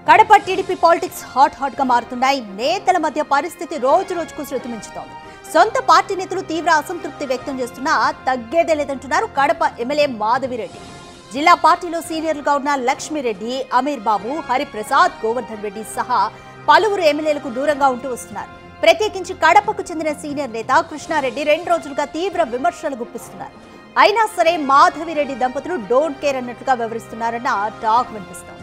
Kadapa TDP politics hot గా మారుతున్నాయి. నేతల మధ్య పరిస్థితి రోజు రోజుకు శృతిమించుతోంది. సొంత పార్టీ నేతలు తీవ్ర అసంతృప్తి వ్యక్తం చేస్తున్నా తగ్గేదే లేదంటున్నారు కడప ఎమ్మెల్యే మాధవిరెడ్డి. జిల్లా పార్టీలో సీనియర్లుగా ఉన్న లక్ష్మీరెడ్డి, అమీర్ బాబు, హరిప్రసాద్, గోవర్ధన్ రెడ్డి సహా పలువురు ఎమ్మెల్యేలకు దూరంగా ఉంటూ వస్తున్నారు. ప్రత్యేకించి కడపకు చెందిన సీనియర్ నేత కృష్ణారెడ్డి 2 రోజులుగా తీవ్ర విమర్శలు గుప్పిస్తున్నారు. అయినా సరే మాధవిరెడ్డి దంపతులు డోంట్ కేర్ అన్నట్లుగా వ్యవహరిస్తున్నారన్న టాక్ వినిపిస్తోంది.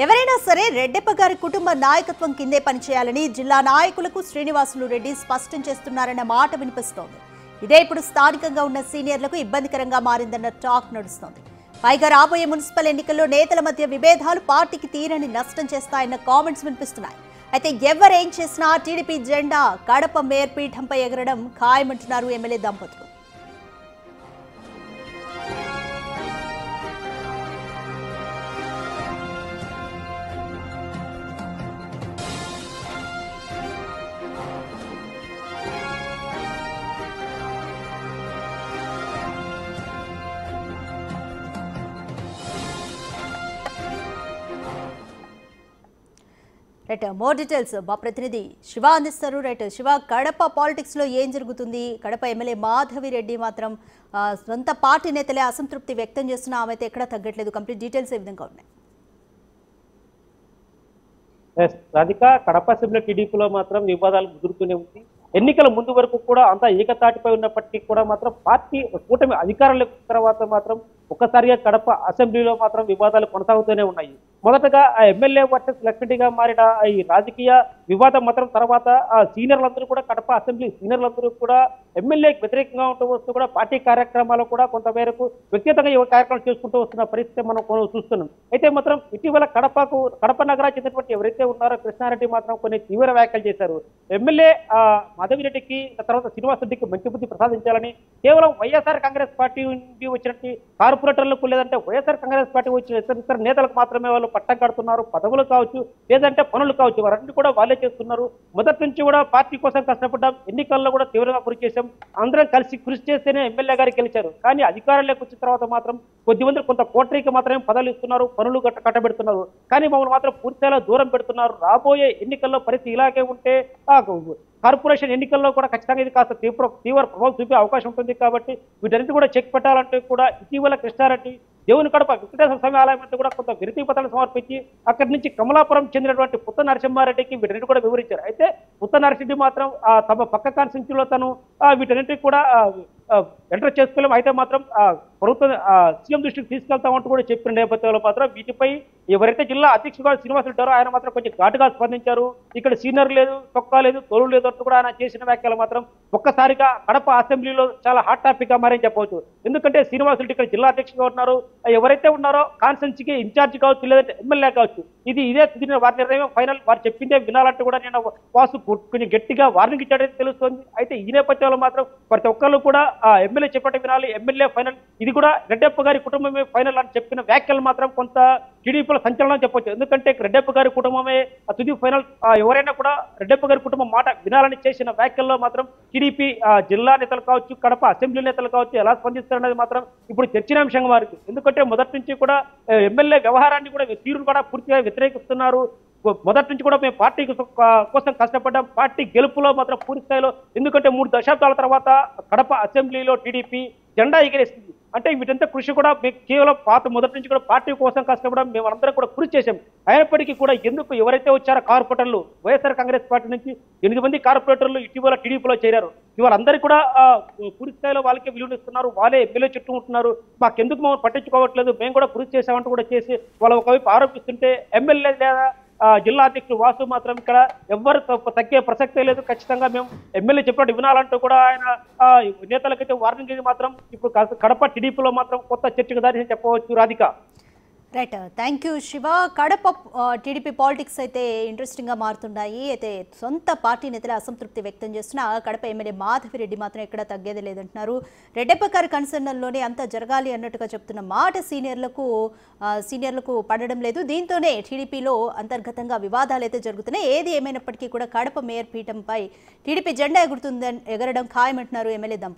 ఎవరైనా సరే రెడ్డెప్ప గారి కుటుంబ నాయకత్వం కిందే పనిచేయాలని జిల్లా నాయకులకు శ్రీనివాసులు రెడ్డి స్పష్టం చేస్తున్నారన్న మాట వినిపిస్తోంది. ఇదే ఇప్పుడు స్థానికంగా ఉన్న సీనియర్లకు ఇబ్బందికరంగా మారిందన్న టాక్ నడుస్తోంది. పైగా రాబోయే మున్సిపల్ ఎన్నికల్లో నేతల మధ్య విభేదాలు పార్టీకి తీరని నష్టం చేస్తాయన్న కామెంట్స్ వినిపిస్తున్నాయి. అయితే ఎవరేం చేసినా టీడీపీ జెండా కడప మేయర్ పీఠంపై ఎగరడం ఖాయమంటున్నారు ఎమ్మెల్యే దంపతులు. రైట్, మోర్ డీటెయిల్స్ మా ప్రతినిధి శివ అందిస్తారు. రైట్ శివ, కడప పాలిటిక్స్ లో ఏం జరుగుతుంది? కడప ఎమ్మెల్యే మాధవిరెడ్డి మాత్రం సొంత పార్టీ నేతలే అసంతృప్తి వ్యక్తం చేస్తున్నా ఆమె అయితే ఎక్కడా తగ్గట్లేదు. కంప్లీట్ డీటెయిల్స్ ఏ విధంగా ఉన్నాయి? రాధిక, కడప అసెంబ్లీ టీడీపీలో మాత్రం వివాదాలు ముదురుతూనే ఉంది. ఎన్నికల ముందు వరకు కూడా అంతా ఏకతాటిపై ఉన్నప్పటికీ కూడా మాత్రం పార్టీ కూటమి అధికారంలోకి తర్వాత మాత్రం ఒక్కసారిగా కడప అసెంబ్లీలో మాత్రం వివాదాలు కొనసాగుతూనే ఉన్నాయి. మొదటగా ఆ ఎమ్మెల్యే వర్సెస్ లక్ష్మీగా మారిన ఈ రాజకీయ వివాదం మాత్రం తర్వాత ఆ సీనియర్లందరూ కూడా కడప అసెంబ్లీ సీనియర్లందరూ కూడా ఎమ్మెల్యేకి వ్యతిరేకంగా ఉంటూ వస్తూ కూడా పార్టీ కార్యక్రమాలు కూడా కొంతమేరకు వ్యక్తిగతంగా ఈ కార్యక్రమాలు చేసుకుంటూ వస్తున్న పరిస్థితి మనం చూస్తున్నాం. అయితే మాత్రం ఇటీవల కడప నగరానికి చెందినటువంటి ఎవరైతే ఉన్నారో కృష్ణారెడ్డి మాత్రం కొన్ని తీవ్ర వ్యాఖ్యలు చేశారు. ఎమ్మెల్యే మాధవిరెడ్డికి తర్వాత శ్రీనివాసరెడ్డికి మంచి బుద్ధి ప్రసాదించాలని, కేవలం వైఎస్ఆర్ కాంగ్రెస్ పార్టీ నుండి వచ్చినట్టు కార్పొరేటర్లకు లేదంటే వైఎస్ఆర్ కాంగ్రెస్ పార్టీ వచ్చిన ఇతర నేతలకు మాత్రమే వాళ్ళు పట్టం కడుతున్నారు. పదవులు కావచ్చు లేదంటే పనులు కావచ్చు, వారన్నీ కూడా వాళ్ళే చేస్తున్నారు. మొదటి నుంచి కూడా పార్టీ కోసం కష్టపడ్డాం, ఎన్నికల్లో కూడా తీవ్రంగా కృషి చేశాం, అందరం కలిసి కృషి చేస్తేనే ఎమ్మెల్యే గారికి గెలిచారు. కానీ అధికారంలోకి వచ్చిన తర్వాత మాత్రం కొద్దిమంది కొంత కోటరీకి మాత్రమే పదవులు ఇస్తున్నారు, పనులు కట్టబెడుతున్నారు. కానీ మమ్మల్ని మాత్రం పూర్తిగా దూరం పెడుతున్నారు. రాబోయే ఎన్నికల్లో పరిస్థితి ఇలాగే ఉంటే కార్పొరేషన్ ఎన్నికల్లో కూడా ఖచ్చితంగా ఇది కాస్త తీవ్ర ప్రభావం చూపే అవకాశం ఉంటుంది. కాబట్టి వీటన్నిటి కూడా చెక్ పెట్టాలంటే కూడా ఇటీవల కృష్ణారెడ్డి దేవుని కడప వెంకటేశ్వర స్వామి ఆలయం అంటే కూడా కొంత వినతి పత్రాలు సమర్పించి అక్కడి నుంచి కమలాపురం చెందినటువంటి పుత్త నరసింహారెడ్డికి వీటన్నిటి కూడా వివరించారు. అయితే పుత్త నరసింహరెడ్డి మాత్రం తమ పక్క కాన్స్టిట్యూన్సీలో తను వీటన్నిటికి కూడా ఎంటర్ చేసుకోలేం, అయితే మాత్రం ప్రభుత్వం సీఎం దృష్టికి తీసుకెళ్తామంటూ కూడా చెప్పిన నేపథ్యంలో మాత్రం వీటిపై ఎవరైతే జిల్లా అధ్యక్షుడు శ్రీనివాసులు ఉంటారో ఆయన మాత్రం కొంచెం ఘాటుగా స్పందించారు. ఇక్కడ సీనియర్ లేదు, తొక్క లేదు, తోలు లేదు అంటూ కూడా ఆయన చేసిన వ్యాఖ్యలు మాత్రం ఒక్కసారిగా కడప అసెంబ్లీలో చాలా హాట్ టాపిక్ గా మారని చెప్పవచ్చు. ఎందుకంటే శ్రీనివాసులు ఇక్కడ జిల్లా అధ్యక్షుడుగా ఉన్నారు, ఎవరైతే ఉన్నారో కాన్స్టిట్యున్సీకి ఇన్ఛార్జ్ కావచ్చు లేదంటే ఎమ్మెల్యే కావచ్చు, ఇదే వారి నిర్ణయం ఫైనల్, వారు చెప్పిందే వినాలంటూ కూడా నేను వాసు కొంచెం గట్టిగా వార్నింగ్ ఇచ్చాడని తెలుస్తోంది. అయితే ఈ నేపథ్యంలో మాత్రం ప్రతి ఒక్కళ్ళు కూడా ఎమ్మెల్యే చెప్పట వినాలి, ఎమ్మెల్యే ఫైనల్, ఇది కూడా రెడ్డెప్ప గారి కుటుంబమే ఫైనల్ అని చెప్పిన వ్యాఖ్యలు మాత్రం కొంత టీడీపీలో సంచలనం చెప్పొచ్చు. ఎందుకంటే రెడ్డెప్ప గారి కుటుంబమే తుది ఫైనల్, ఎవరైనా కూడా రెడ్డెప్ప గారి కుటుంబం మాట వినాలని చేసిన వ్యాఖ్యల్లో మాత్రం టీడీపీ జిల్లా నేతలు కావచ్చు, కడప అసెంబ్లీ నేతలు కావచ్చు ఎలా స్పందిస్తారనేది మాత్రం ఇప్పుడు చర్చనీయాంశంగా మారింది. ఎందుకంటే మొదటి నుంచి కూడా ఎమ్మెల్యే వ్యవహారాన్ని కూడా తీరును కూడా పూర్తిగా వ్యతిరేకిస్తున్నారు. మొదటి నుంచి కూడా మేము పార్టీ కోసం కష్టపడ్డాం, పార్టీ గెలుపులో మాత్రం పూర్తి స్థాయిలో, ఎందుకంటే 3 దశాబ్దాల తర్వాత కడప అసెంబ్లీలో టీడీపీ జెండా ఎగిరేస్తుంది. అంటే వీటంతా కృషి కూడా కేవలం మొదటి నుంచి కూడా పార్టీ కోసం కష్టపడడం మేము అందరం కూడా కృషి చేశాం. అయినప్పటికీ కూడా ఎందుకు ఎవరైతే వచ్చారో కార్పొరేటర్లు వైఎస్ఆర్ కాంగ్రెస్ పార్టీ నుంచి 8 మంది కార్పొరేటర్లు ఇటీవల టీడీపీలో చేరారు. ఇవాళందరూ కూడా పూర్తి స్థాయిలో వాళ్ళకే విలువనిస్తున్నారు, వాళ్ళే ఎమ్మెల్యే చుట్టూ ఉంటున్నారు, మాకెందుకు మమ్మల్ని పట్టించుకోవట్లేదు, మేము కూడా కృషి చేశామంటూ కూడా చేసి వాళ్ళ ఒకవైపు ఆరోపిస్తుంటే ఎమ్మెల్యే లేదా జిల్లా అధ్యక్షుడు వాసు మాత్రం ఇక్కడ ఎవరు తగ్గే ప్రసక్తే లేదు, ఖచ్చితంగా మేము ఎమ్మెల్యే చెప్పినట్టు వినాలంటూ కూడా ఆయన నేతలకైతే వార్నింగ్ ఇది మాత్రం ఇప్పుడు కడప టీడీపీలో మాత్రం కొత్త చర్చకు దారి చెప్పవచ్చు. Radhika. Right, thank you Shiva. Kadapa TDP politics అయితే ఇంట్రెస్టింగ్గా మారుతున్నాయి. అయితే సొంత పార్టీ నేతల అసంతృప్తి వ్యక్తం చేస్తున్న కడప ఎమ్మెల్యే మాధవిరెడ్డి మాత్రం ఎక్కడ తగ్గేది లేదంటున్నారు. రెడ్డప్ప గారి కన్సర్న్లోనే అంతా జరగాలి అన్నట్టుగా చెప్తున్న మాట సీనియర్లకు పడడం లేదు. దీంతోనే టీడీపీలో అంతర్గతంగా వివాదాలు అయితే జరుగుతున్నాయి. ఏది ఏమైనప్పటికీ కూడా కడప మేయర్ పీఠంపై టీడీపీ జెండా ఎగరడం ఖాయమంటున్నారు ఎమ్మెల్యే దంపతులు.